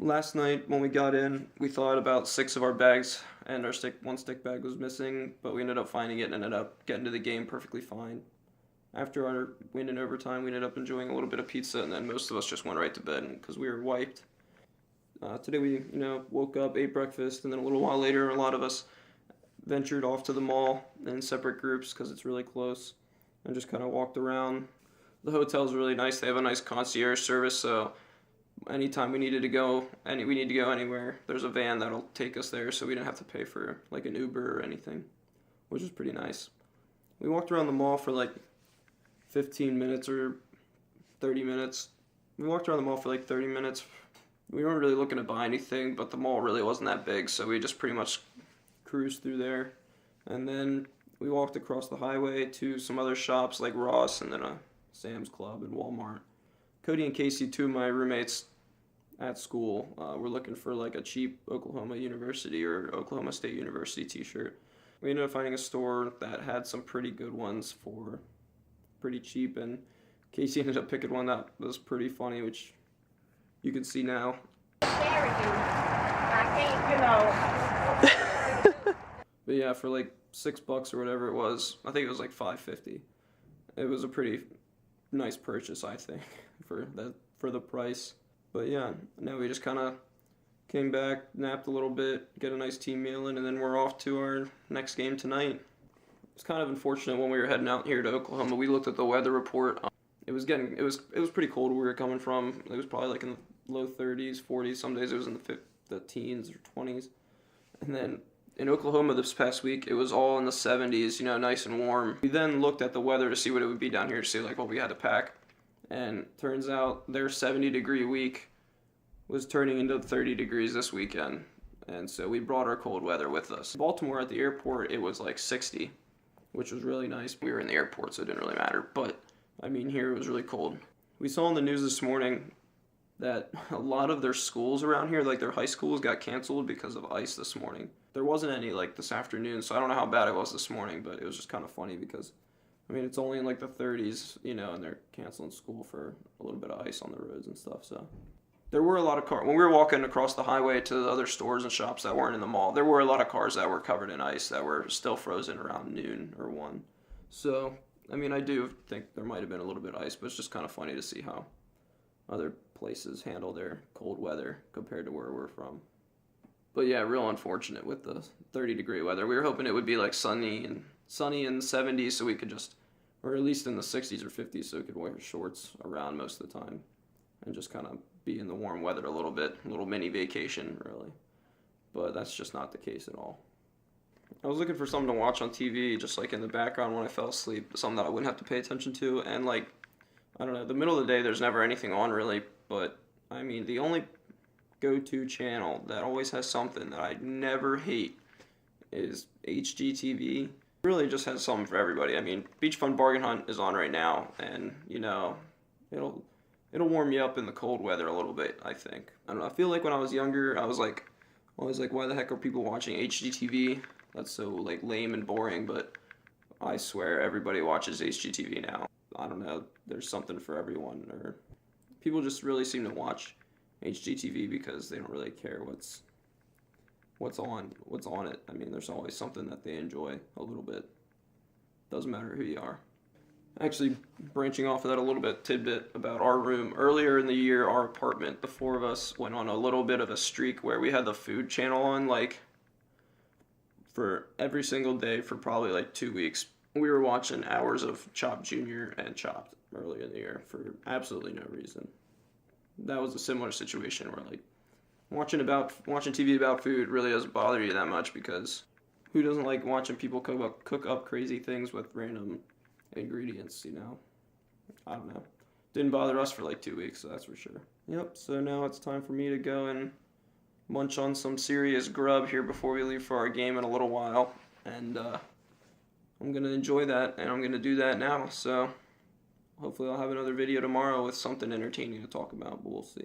Last night when we got in, we thought about 6 of our bags, and our one stick bag was missing, but we ended up finding it and ended up getting to the game perfectly fine. After our win in overtime, we ended up enjoying a little bit of pizza, and then most of us just went right to bed because we were wiped. Today we, woke up, ate breakfast, and then a little while later, a lot of us ventured off to the mall in separate groups because it's really close, and just kind of walked around. The hotel's really nice. They have a nice concierge service, so anytime we needed to go, we need to go anywhere, there's a van that'll take us there, so we didn't have to pay for like an Uber or anything, which is pretty nice. We walked around the mall for like 15 minutes or 30 minutes. We walked around the mall for like 30 minutes. We weren't really looking to buy anything, but the mall really wasn't that big, so we just pretty much cruised through there. And then we walked across the highway to some other shops like Ross and then a Sam's Club and Walmart. Cody and Casey, two of my roommates at school, were looking for like a cheap Oklahoma University or Oklahoma State University t-shirt. We ended up finding a store that had some pretty good ones for pretty cheap, and Casey ended up picking one that was pretty funny, which you can see now. But yeah, for like $6 or whatever it was, I think it was like $5.50. It was a pretty nice purchase, I think, for the price. But yeah, now we just kind of came back, napped a little bit, get a nice team meal in, and then we're off to our next game tonight. It's kind of unfortunate when we were heading out here to Oklahoma. We looked at the weather report. It was pretty cold where we were coming from. It was probably like in the low 30s, 40s. Some days it was in the teens or 20s. And then in Oklahoma this past week, it was all in the 70s, nice and warm. We then looked at the weather to see what it would be down here, to see like what we had to pack. And turns out their 70-degree week was turning into 30 degrees this weekend. And so we brought our cold weather with us. Baltimore at the airport, it was like 60, which was really nice. We were in the airport, so it didn't really matter. But, I mean, here it was really cold. We saw in the news this morning that a lot of their schools around here, like their high schools, got canceled because of ice this morning. There wasn't any, like, this afternoon, so I don't know how bad it was this morning, but it was just kind of funny because, I mean, it's only in, like, the 30s, and they're canceling school for a little bit of ice on the roads and stuff, so. There were a lot of cars. When we were walking across the highway to the other stores and shops that weren't in the mall, there were a lot of cars that were covered in ice that were still frozen around noon or 1. So, I mean, I do think there might have been a little bit of ice, but it's just kind of funny to see how other places handle their cold weather compared to where we're from. But yeah, real unfortunate with the 30-degree weather. We were hoping it would be like sunny in the 70s so we could just, or at least in the 60s or 50s so we could wear shorts around most of the time and just kind of be in the warm weather a little bit, a little mini vacation really. But that's just not the case at all. I was looking for something to watch on TV just like in the background when I fell asleep, something that I wouldn't have to pay attention to, and like, I don't know, the middle of the day there's never anything on really, but I mean the only go-to channel that always has something that I never hate is HGTV. It really just has something for everybody. I mean, Beach Fun Bargain Hunt is on right now, and it'll warm you up in the cold weather a little bit, I think. I don't know, I feel like when I was younger, I was always like, why the heck are people watching HGTV? That's so like lame and boring, but I swear everybody watches HGTV now. I don't know, there's something for everyone, or people just really seem to watch HGTV because they don't really care what's on it. I mean, there's always something that they enjoy a little bit. Doesn't matter who you are. Actually, branching off of that a little bit, tidbit about our room. Earlier in the year, our apartment, the 4 of us went on a little bit of a streak where we had the food channel on like for every single day for probably like 2 weeks. We were watching hours of Chopped Jr. and Chopped earlier in the year for absolutely no reason. That was a similar situation where like watching TV about food really doesn't bother you that much because who doesn't like watching people cook up crazy things with random ingredients, I don't know. Didn't bother us for like 2 weeks, so that's for sure. Yep, so now it's time for me to go and munch on some serious grub here before we leave for our game in a little while. And I'm going to enjoy that, and I'm going to do that now. So hopefully I'll have another video tomorrow with something entertaining to talk about, but we'll see.